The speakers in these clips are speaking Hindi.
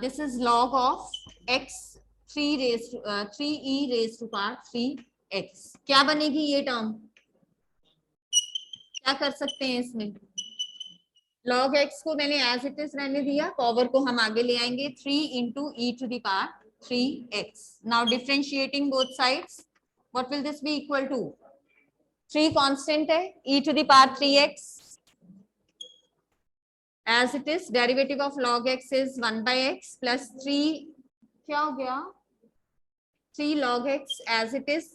This is log of x 3e⁻³ क्या बनेगी ये टर्म? क्या कर सकते हैं इसमें? log x को मैंने एज इट इज रहने दिया, पावर को हम आगे ले आएंगे 3 × e⁻³ now differentiating both sides, what will this be equal to? 3 constant है, e⁻³ as it is, derivative of log x is 1/x plus 3, क्या हो गया, 3 log x as it is,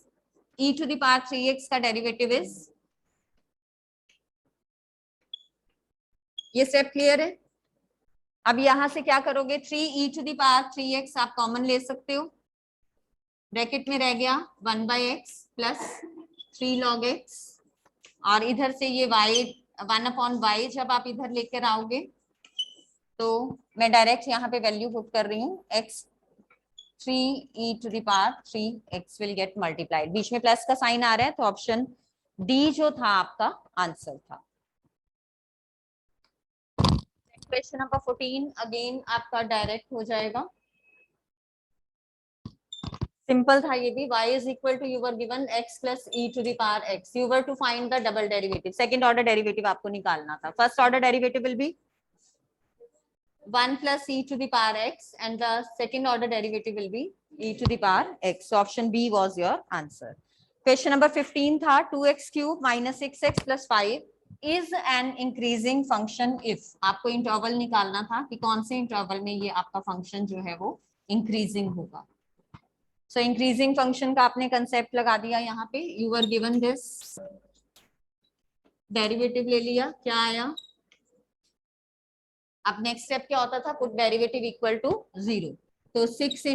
e⁻³ का डेरिवेटिव इज, ये स्टेप क्लियर है? अब यहां से क्या करोगे, 3e⁻³ आप कॉमन ले सकते हो, ब्रैकेट में रह गया 1/x प्लस 3 log x, और इधर से ये y 1/y जब आप इधर लेकर आओगे तो मैं डायरेक्ट यहाँ पे वैल्यू पुट कर रही हूँ, x 3e⁻³ will get multiplied, बीच में प्लस का साइन आ रहा है, तो ऑप्शन डी जो था आपका आंसर था। क्वेश्चन नंबर 14 अगेन आपका डायरेक्ट हो जाएगा, सिंपल था ये भी, y is equal to, you were given x plus e⁻x, you were to find the double derivative, second order derivative आपको निकालना था, first order derivative will be 1 plus e⁻x and the second order derivative will be e⁻x, so option B was your answer. Question number 15 था 2x³ minus 6x plus 5 is an increasing function if, आपको इंटरवल निकालना था कि कौन से इंटरवल में ये आपका फंक्शन जो है वो इंक्रीजिंग होगा। सो इंक्रीजिंग फंक्शन का आपने कंसेप्ट लगा दिया यहाँ पे, you were given this, derivative ले लिया, क्या आया, अब नेक्स्ट स्टेप क्या होता था, पुट डेरिवेटिव इक्वल टू 0, तो 6 ×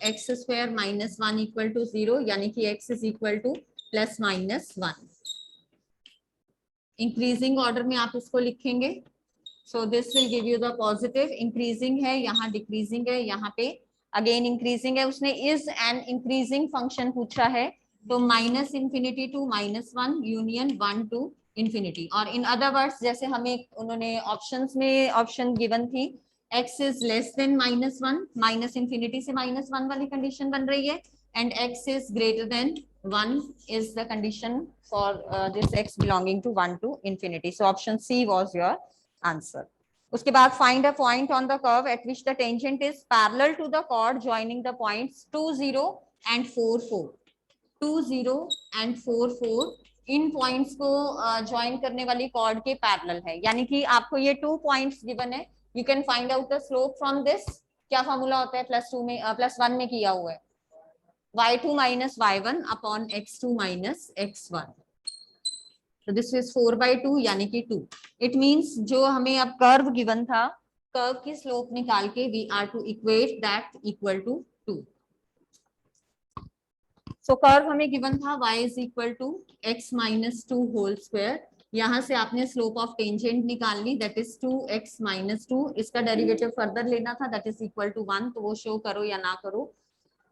x² minus 1 इक्वल टू 0, यानी कि x is equal to ±1, increasing order में आप इसको लिखेंगे, so this will give you the positive, increasing है, यहाँ डिक्रीजिंग है, यहाँ पे अगेन इंक्रीजिंग है, उसने इज एन इंक्रीजिंग फंक्शन पूछा है, तो -∞ to -1 यूनियन 1 to ∞, और इन अदर वर्ड्स जैसे हमें उन्होंने ऑप्शंस में ऑप्शन गिवन थी, x इज लेस देन -1, -∞ से -1 वाली कंडीशन बन रही है, and x is greater than 1 is the condition for this x belonging to 1 to ∞, so option C was your answer. उसके बाद find a point on the curve at which the tangent is parallel to the chord joining the points 2, 0 and 4, 4. 2, 0 and 4, 4 in points को ज्वाइन करने वाली कॉर्ड के पैरेलल है, यानी कि आपको ये 2 पॉइंट्स गिवन है, you can find out the slope from this, क्या फॉर्मूला होता है, +2 में +1 में किया हुआ है, y2 minus y1 upon x2 minus x1, तो दिस इज 4/2 यानी कि 2, इट मींस जो हमें अब कर्व गिवन था, कर्व की स्लोप निकाल के we are to equate that equal to 2, so curve हमें गिवन था y is equal to x minus 2 whole square, यहाँ से आपने स्लोप ऑफ टेंजेंट निकाल ली, दैट इज 2x minus 2, इसका डेरिवेटिव फर्दर लेना था, दैट इज इक्वल टू 1, तो वो शो करो या ना करो,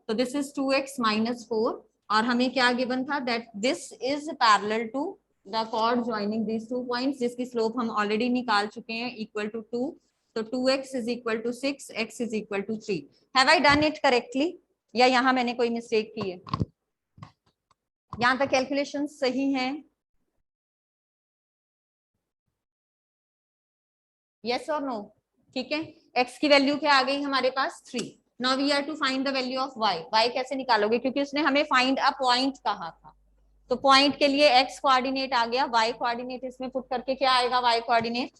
तो दिस इज 2x minus 4, और हमें क्या गिवन था, that this is parallel to the chord joining these 2 points, जिसकी स्लोप हम ऑलरेडी निकाल चुके हैं, इक्वल टू 2, तो 2x is equal to 6, x is equal to 3, have I done it correctly, या यहाँ मैंने कोई मिस्टेक की है, यहाँ तक कैलकुलेशन सही है, यस और नो, ठीक है, x की वैल्यू क्या आ गई हमारे पास 3, now we are to find the value of y, y कैसे निकालोगे, क्योंकि उसने हमें फाइंड अ पॉइंट कहा था, तो पॉइंट के लिए x कोऑर्डिनेट आ गया, y कोऑर्डिनेट इसमें पुट करके क्या आएगा, y कोऑर्डिनेट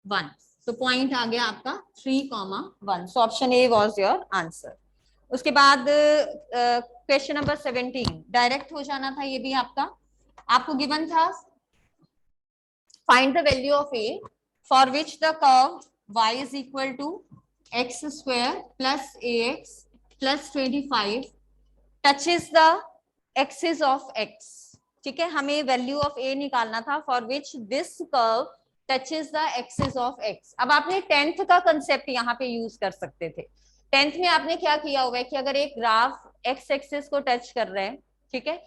1, तो पॉइंट आ गया आपका 3,1, so option A was your answer. उसके बाद क्वेश्चन नंबर 17 डायरेक्ट हो जाना था, ये भी आपको गिवन था, find the value of a for which the curve y is equal to x² plus ax plus 25 touches the axis of x, ठीक है, हमें वैल्यू ऑफ a निकालना था for which this curve touches the axis of x। अब आपने 10th का कंसेप्ट यहाँ पे यूज कर सकते थे, 10th में आपने क्या किया हुआ है कि अगर एक ग्राफ x एक्सिस को टच कर रहे हैं, ठीक है,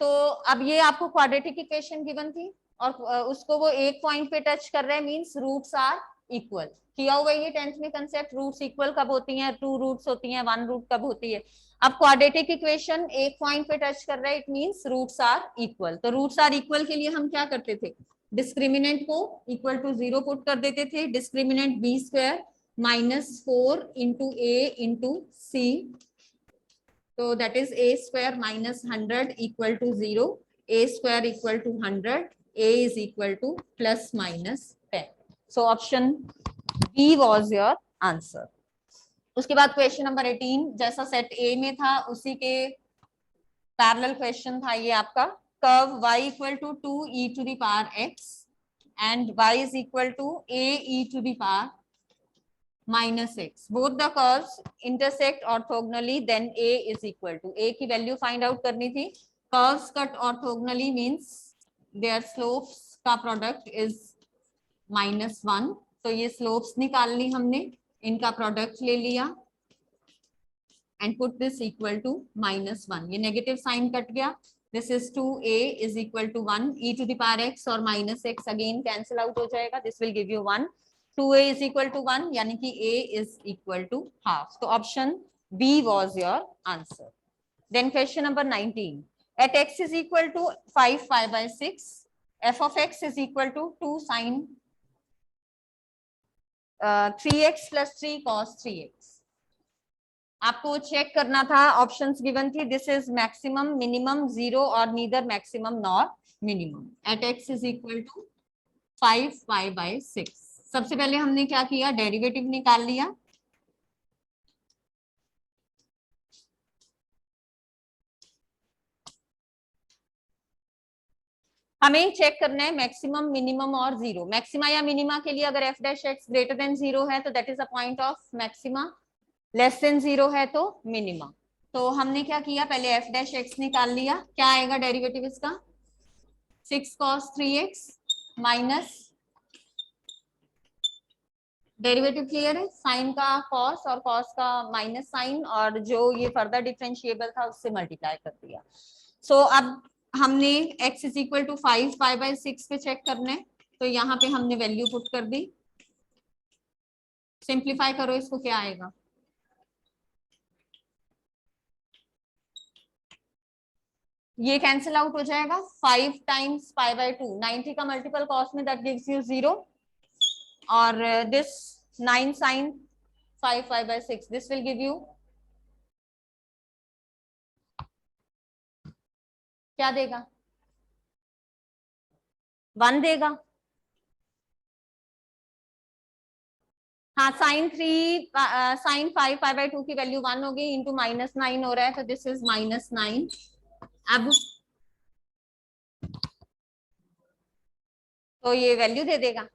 तो अब ये आपको क्वाड्रेटिक इक्वेशन गिवन थी और उसको वो एक पॉइंट पे टच कर रहे हैं, मींस रूट्स आर इक्वल किया हुआ ये 10th में कंसेप्ट। रूट्स इक्वल कब होती हैं, 2 रूट्स होती हैं, 1 रूट कब होती है। अब क्वाड्रेटिक इक्वेशन एक पॉइंट पे टच कर रहा है, it means roots are equal. तो रूट्स आर इक्वल के लिए हम क्या करते थे, डिस्क्रिमिनेंट को इक्वल टू 0 पुट कर देते थे। डिस्क्रिमिनेंट बी स्क्वायर -4 इंटू ए इंटू सी, तो that is a square minus 100 equal to 0, a square equal to 100, a is equal to plus minus 10. So option B was your answer. उसके बाद क्वेश्चन नंबर 18, जैसा सेट ए में था उसी के पैरेलल क्वेश्चन था ये आपका। Curve y equal to 2e to the power x and y is equal to ae to the power minus x. Both the curves intersect orthogonally, then a is equal to, a की वैल्यू फाइंड आउट करनी थी। Curves cut orthogonally means their slopes का प्रोडक्ट इज -1, तो ये स्लोप्स निकाल ली हमने, इनका प्रोडक्ट ले लिया and put this equal to -1, ये नेगेटिव साइन कट गया। This is 2a is equal to 1, e to the power x और minus x again cancel out हो जाएगा, this will give you 1, 2a is equal to 1 यानी कि a is equal to half, तो option B was your answer. Then question number 19, at x is equal to 5 pi by 6, f of x is equal to 2 sin 3x plus 3 cos 3x. आपको चेक करना था, ऑप्शंस गिवन थी, दिस इज मैक्सिमम, मिनिमम, 0 और neither maximum nor minimum. At X is equal to 5 pi by 6। सबसे पहले हमने क्या किया, डेरिवेटिव निकाल लिया। हमें चेक करना है मैक्सिमम, मिनिमम और 0। मैक्सिमा या मिनिमा के लिए अगर f dash x greater than 0 है तो that is a point of maxima, less than 0 है तो मिनिमा। तो हमने क्या किया, पहले f डैश x निकाल लिया। क्या आएगा डेरिवेटिव इसका, 6 cos 3x minus, derivative clear है, साइन का cos और cos का माइनस साइन, और जो ये फर्दर डिफरेंशिएबल था उससे मल्टीप्लाई कर दिया। सो अब हमने x is equal to 5 pi by 6 पे चेक करना है, तो यहाँ पे हमने वैल्यू पुट कर दी। सिंप्लीफाई करो इसको, क्या आएगा, ये कैंसिल आउट हो जाएगा। 5 टाइम्स पाई बाय 2, 90 का मल्टीपल कॉस में दैट गिव्स यू 0, और this 9 sine 5 pi by 6, this will give you, क्या देगा, 1 देगा। हाँ, साइन 5 पाई बाय 2 की वैल्यू 1 होगी, इंटू -9 हो रहा है, तो दिस इज -9। अब तो ये वैल्यू दे देगा।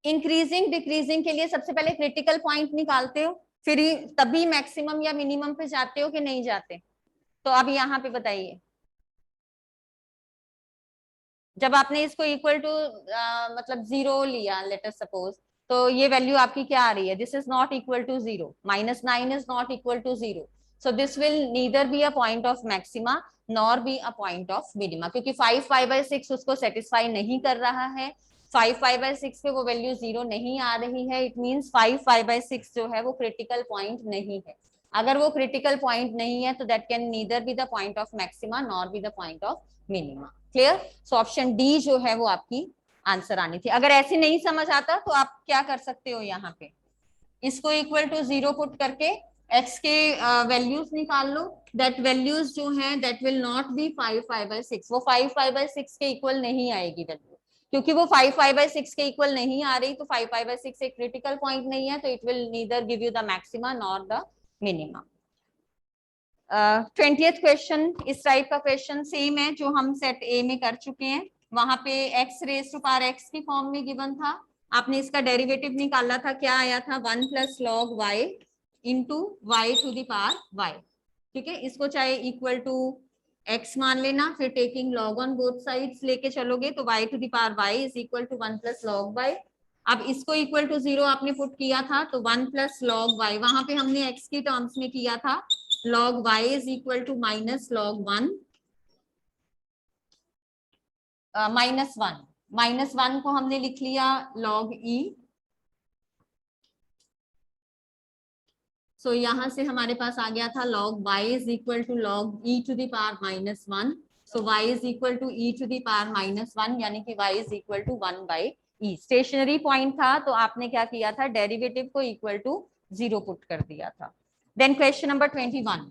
इंक्रीजिंग डिक्रीजिंग के लिए सबसे पहले क्रिटिकल पॉइंट निकालते हो, फिर तभी मैक्सिमम या मिनिमम पे जाते हो कि नहीं जाते। तो अब यहाँ पे बताइए, जब आपने इसको इक्वल टू मतलब 0 लिया, लेट अस सपोज, तो ये वैल्यू आपकी क्या आ रही है, this is not equal to 0, -9 is not equal to 0, so this will neither be a point of maxima nor be a point of minima, क्योंकि 5 पाई बाय 6 उसको सेटिस्फाई नहीं कर रहा है। 5 पाई बाय 6 पे वो वैल्यू 0 नहीं आ रही है, इट मींस 5 पाई बाय 6 जो है वो क्रिटिकल पॉइंट नहीं है। अगर वो क्रिटिकल पॉइंट नहीं है तो that can neither be the point of maxima nor be the point of minima. Clear, so option D जो है वो आपकी आंसर आनी थी। अगर ऐसे नहीं समझ आता तो आप क्या कर सकते हो, यहाँ पे इसको इक्वल टू 0 पुट करके x के वैल्यूज निकाल लो। दैट वैल्यूज जो है that will not be 5 pi by 6, वो 5 पाई बाय 6 के इक्वल नहीं आएगी वैल्यू, क्योंकि वो 5 पाई बाय 6 के इक्वल नहीं आ रही, तो 5 पाई बाय 6 एक क्रिटिकल पॉइंट नहीं है, तो it will neither give you the maxima nor the minima. 20th question इस टाइप का क्वेश्चन सेम है जो हम सेट ए में कर चुके हैं। वहां पे x raise to power x की फॉर्म में गिवन था, आपने इसका डेरिवेटिव निकाला था, क्या आया था, 1 plus log y into Y to the power y। ठीक है, इसको चाहे इक्वल टू x मान लेना, फिर taking log on both sides लेके चलोगे तो y to the power y is equal to 1 plus log y, अब इसको इक्वल टू 0 आपने पुट किया था तो 1 प्लस लॉग वाई, वहां पे हमने x की टर्म्स में किया था, log y is equal to minus log 1 -1 को हमने लिख लिया log e। सो यहां से हमारे पास आ गया था log y is equal to log e to the power -1। So y is equal to e to the power -1, यानी कि y is equal to 1 by e। Stationary point था तो आपने क्या किया था, डेरिवेटिव को इक्वल टू 0 पुट कर दिया था। Then question number 21।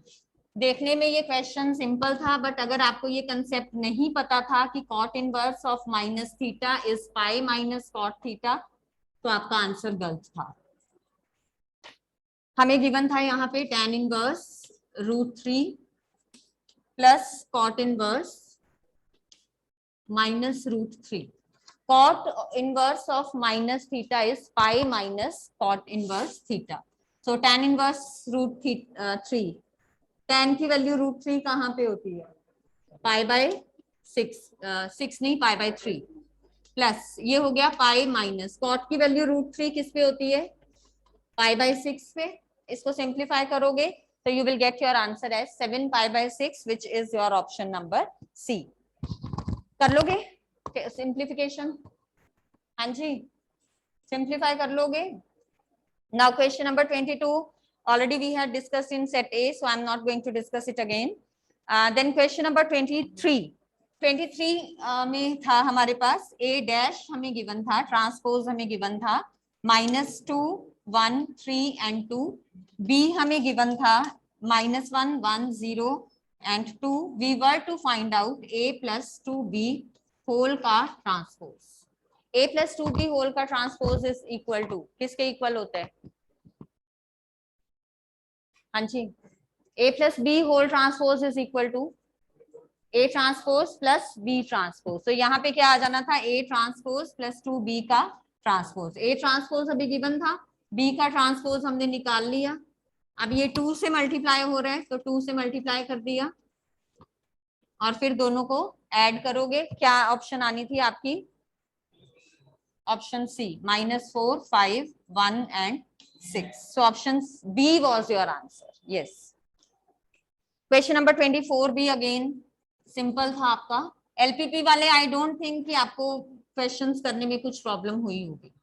देखने में ये क्वेश्चन सिंपल था, बट अगर आपको ये कंसेप्ट नहीं पता था कि cot inverse of minus theta is pi minus cot theta, तो आपका आंसर गलत था। हमें गिवन था यहाँ पे tan inverse √3 plus cot inverse minus √3। Cot inverse of minus theta is pi minus cot inverse theta. So tan inverse √3, tan की वैल्यू √3 कहाँ पे होती है, पाई बाय 6 नहीं, पाई बाय 3 प्लस ये हो गया पाई माइनस कॉट की वैल्यू √3 किस पे होती है, पाई बाय 6 पे। इसको सिंप्लीफाई करोगे तो you will get your answer as 7 pi by 6 which is your option number C. कर लोगे सिंप्लीफिकेशन? हाँ जी, सिंप्लीफाई कर लोगे। Now question number 22 already we had discussed in set A, so I'm not going to discuss it again. Then question number 23 में था हमारे पास a डैश हमें गिवन था, ट्रांसपोज हमें गिवन था -2 1 3 and 2, b हमें गिवन था -1 1 0 and 2। we were to find out a plus 2b whole का transpose. a plus 2b whole का ट्रांसपोज इज इक्वल टू किसके इक्वल होता है, हाँ जी, a plus B whole transpose is equal to a transpose plus b transpose. तो यहाँ पे क्या आ जाना था, a ट्रांसपोज प्लस 2b का ट्रांसपोज। a ट्रांसपोज अभी गिवन था, b का ट्रांसपोज हमने निकाल लिया। अब ये 2 से मल्टीप्लाई हो रहा है तो 2 से मल्टीप्लाई कर दिया और फिर दोनों को ऐड करोगे। क्या ऑप्शन आनी थी आपकी, option C -4 5 1 and 6। so option B was your answer, yes। Question number 24 भी अगेन सिंपल था आपका। एलपीपी वाले आई डोंट थिंक कि आपको क्वेश्चंस करने में कुछ प्रॉब्लम हुई होगी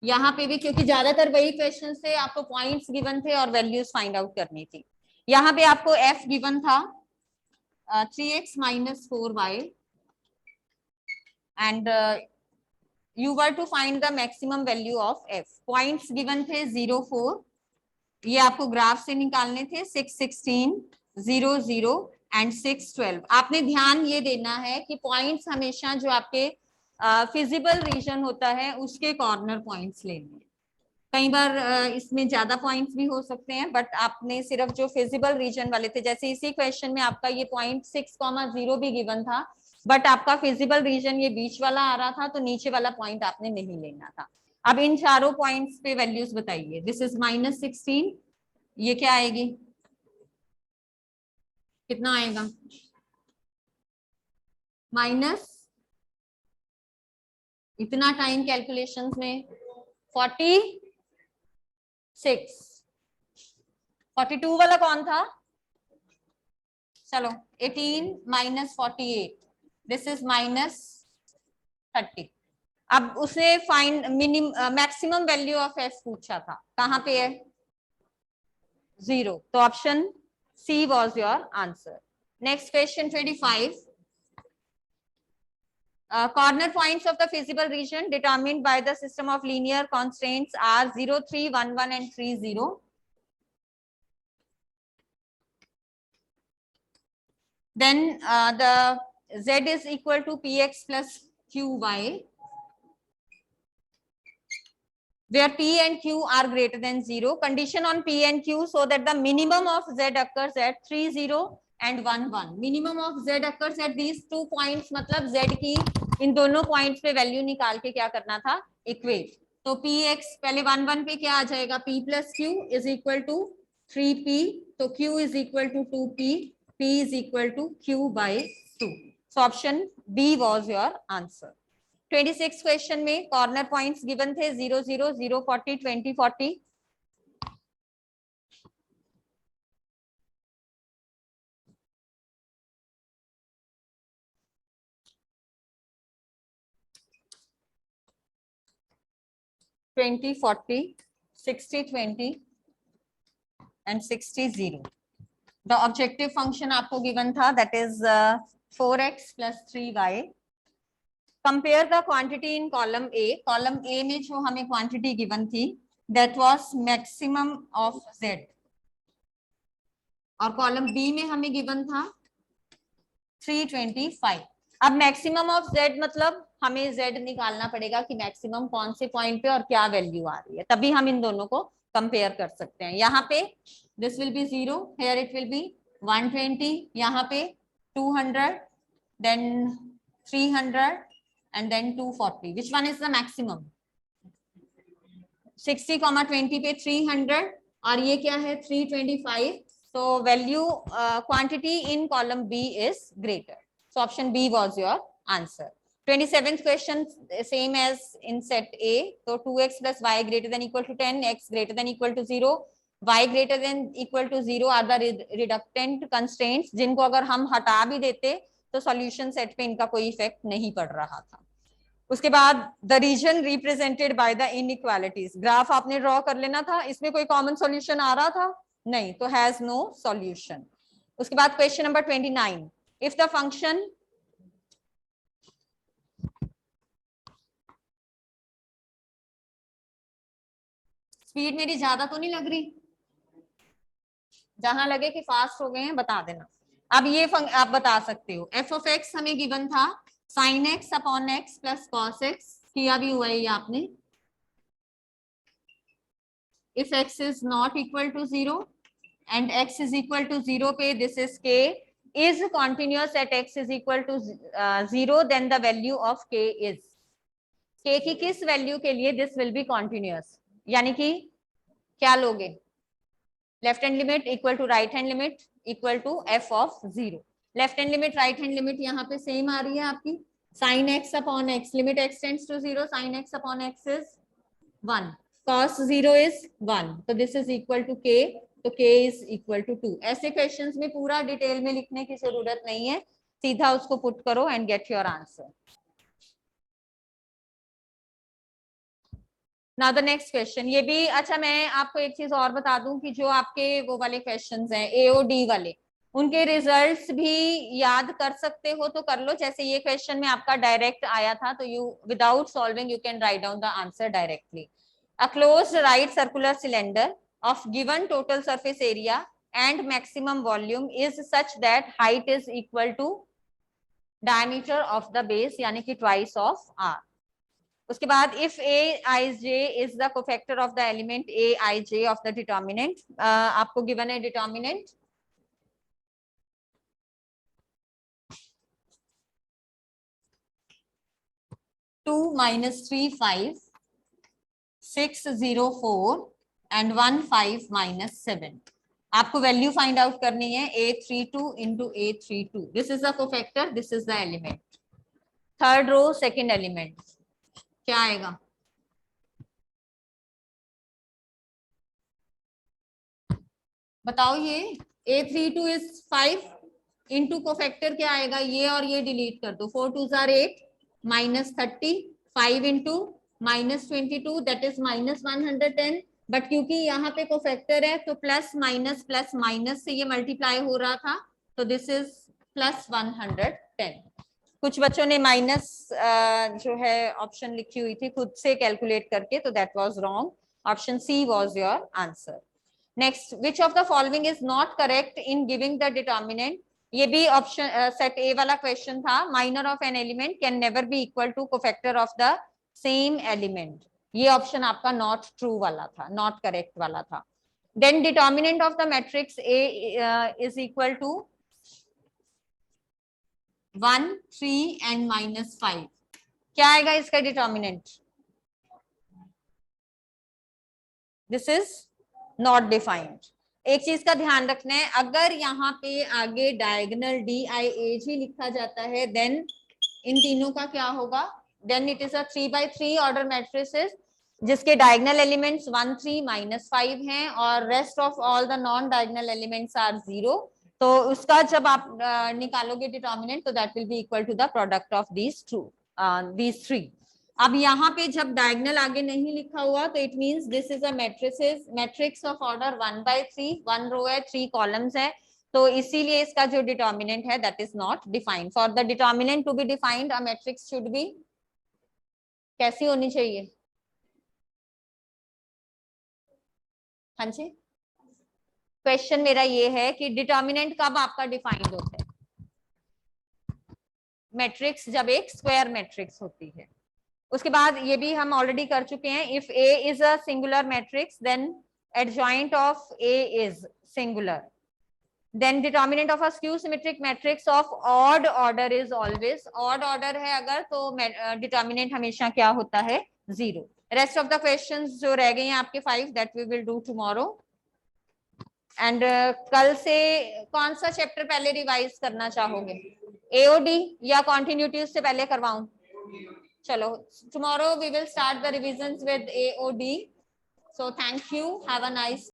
यहाँ पे भी, क्योंकि ज्यादातर वही क्वेश्चन थे, आपको पॉइंट्स गिवन थे और वैल्यूज फाइंड आउट करनी थी। यहाँ पे आपको f गिवन था 3x - 4y and you were to find the maximum value of f। Points given थे 0 4, ये आपको ग्राफ से निकालने थे 6 16 0 0 एंड 6 12। आपने ध्यान ये देना है कि पॉइंट्स हमेशा जो आपके फिजिबल रीजन होता है उसके कॉर्नर पॉइंट्स लेने हैं। कई बार इसमें ज्यादा पॉइंट्स भी हो सकते हैं, बट आपने सिर्फ जो फिजिबल रीजन वाले थे, जैसे इसी क्वेश्चन में आपका ये पॉइंट 6,0 भी गिवन था, बट आपका फिजिबल रीजन ये बीच वाला आ रहा था, तो नीचे वाला पॉइंट आपने नहीं लेना था। अब इन चारों पॉइंट्स पे वैल्यूज बताइए। दिस इज -16, ये क्या आएगी, कितना आएगा, माइनस इतना टाइम कैलकुलेशंस में 46। 42 वाला कौन था, चलो 18 - 48, दिस इज -30। अब उसने find maximum value of f पूछा था, कहाँ पे है, 0। तो option C was your answer. Next question 25। Corner points of the feasible region determined by the system of linear constraints are 0 3 1 1 and 3 0। then the z is equal to px plus qy where p and q are greater than 0। condition on p and q so that the minimum of z occurs at 3 0 and 1 1। minimum of z occurs at these 2 points, मतलब z की इन दोनों पॉइंट्स पे वैल्यू निकाल के क्या करना था, इक्वेट। तो px पहले 1 1 पे क्या आ जाएगा, p plus q is equal to 3p, तो q is equal to 2p, p is equal to q by 2। so option B was your answer। 26 question में कॉर्नर पॉइंट्स गिवन थे 0 0 0 40 20 40। Twenty 40 60 20 and 60 0। The objective function आपको गिवन था that is 4x + 3y। Compare the quantity in column A. Column A में जो हमें क्वांटिटी गिवन थी that was maximum of z, और कॉलम बी में हमें गिवन था 325। अब मैक्सिमम ऑफ z मतलब हमें z निकालना पड़ेगा कि मैक्सिमम कौन से पॉइंट पे और क्या वैल्यू आ रही है, तभी हम इन दोनों को कंपेयर कर सकते हैं। यहाँ पे this will be 0, here it will be 120, यहाँ पे 200, then 300 and then 240. Which one is the maximum? 60, 20 पे 300 और ये क्या है 325. So value quantity in column B is greater. So option B was your answer. 27th question same as in set A. So 2x plus y greater than equal to 10, x greater than equal to 0, y greater than equal to 0 are the reductant constraints जिनको अगर हम हटा भी देते तो सॉल्यूशन सेट पे इनका कोई इफेक्ट नहीं पड़ रहा था। उसके बाद the region represented by the inequalities, graph आपने ड्रॉ कर लेना था। इसमें कोई कॉमन सॉल्यूशन आ रहा था नहीं, तो हैज नो सॉल्यूशन। उसके बाद question number 29, if the function speed मेरी ज्यादा तो नहीं लग रही, जहां लगे कि फास्ट हो गए हैं बता देना। अब ये आप बता सकते हो एफ ऑफ एक्स हमें गिवन था sin x upon x plus cos x, किया भी हुआ है ये आपने। If x is not equal to 0 and x is equal to 0 पे this is k is continuous at x is equal to 0, then the value of k is, k की किस वैल्यू के लिए दिस विल बी कॉन्टिन्यूअस, यानी कि क्या लोगे left hand limit equal to right hand limit equal to f of 0। Left hand limit right hand limit यहाँ पे सेम आ रही है आपकी, sin x upon x, limit x tends to 0, sin x upon x is 1, cos 0 is 1, तो this is equal to k, तो k इज इक्वल टू 2। ऐसे क्वेश्चंस में पूरा डिटेल में लिखने की जरूरत नहीं है, सीधा उसको पुट करो and gate your answer. Now the next question, ये भी अच्छा, मैं आपको एक चीज और बता दूं कि जो आपके वो वाले क्वेश्चंस हैं AOD वाले, उनके रिजल्ट्स भी याद कर सकते हो तो कर लो। जैसे ये क्वेश्चन में आपका डायरेक्ट आया था तो you without solving you can write down the answer directly. A closed right circular cylinder of given total surface area and maximum volume is such that height is equal to diameter of the base, यानी कि ट्वाइस ऑफ आर। उसके बाद if aij is the cofactor of the element aij of the determinant, आपको गिवन है डिटर्मिनेंट 2 - 3 5 6 0 4 एंड 1 5 - 7। आपको वैल्यू फाइंड आउट करनी है A32 into A32। This is the cofactor, this is the element. Third row second element क्या आएगा, बताओ। ये A32 इज 5 इंटू कोफैक्टर क्या आएगा, ये और ये डिलीट कर दो, 4 2 jar 8 -30, 5 into -22 that is -110। But क्योंकि यहाँ पे कोफैक्टर है तो प्लस माइनस से ये मल्टीप्लाई हो रहा था, तो दिस इज +110। कुछ बच्चों ने माइनस जो है ऑप्शन लिखी हुई थी खुद से कैलकुलेट करके, तो that was wrong. Option C was your answer. Next, which of the following is not correct in giving the determinant. ये भी ऑप्शन सेट ए वाला क्वेश्चन था। Minor of an element can never be equal to cofactor of the same element, ये ऑप्शन आपका नॉट ट्रू वाला था, नॉट करेक्ट वाला था। Then determinant of the matrix A is equal to 1 3 and -5, क्या आएगा इसका determinant, this is not defined. एक चीज का ध्यान रखना है, अगर यहाँ पे आगे डायगोनल DIAG लिखा जाता है देन इन तीनों का क्या होगा, then it is a 3x3 order matrices जिसके डायगोनल एलिमेंट्स 1 3 -5 हैं और rest of all the non diagonal elements are 0। तो उसका जब आप निकालोगे डिटर्मिनेंट तो that will be equal to the product of these three. अब यहाँ पे जब डायगोनल आगे नहीं लिखा हुआ तो it means this is a matrix of order 1/3, 1 रो है 3 कॉलम्स है, तो इसीलिए इसका जो डिटर्मिनेंट है that is not defined. For the determinant to be defined a matrix should be कैसी होनी चाहिए? हाँ जी, क्वेश्चन मेरा ये है कि डिटर्मिनेंट कब आपका डिफाइंड होता है? मैट्रिक्स जब एक स्क्वायर मैट्रिक्स होती है। उसके बाद ये भी हम ऑलरेडी कर चुके हैं, if A is a singular matrix then adjoint of A is singular, then determinant of a skew symmetric matrix of odd order is always odd order है अगर तो determinant हमेशा क्या होता है? 0। rest of the questions जो रह गए हैं आपके 5 that we will do tomorrow and कल से कौन सा चैप्टर पहले रिवाइज करना चाहोगे? AOD या continuities से पहले करवाऊं? चलो, tomorrow we will start the revisions with AOD, so thank you, have a nice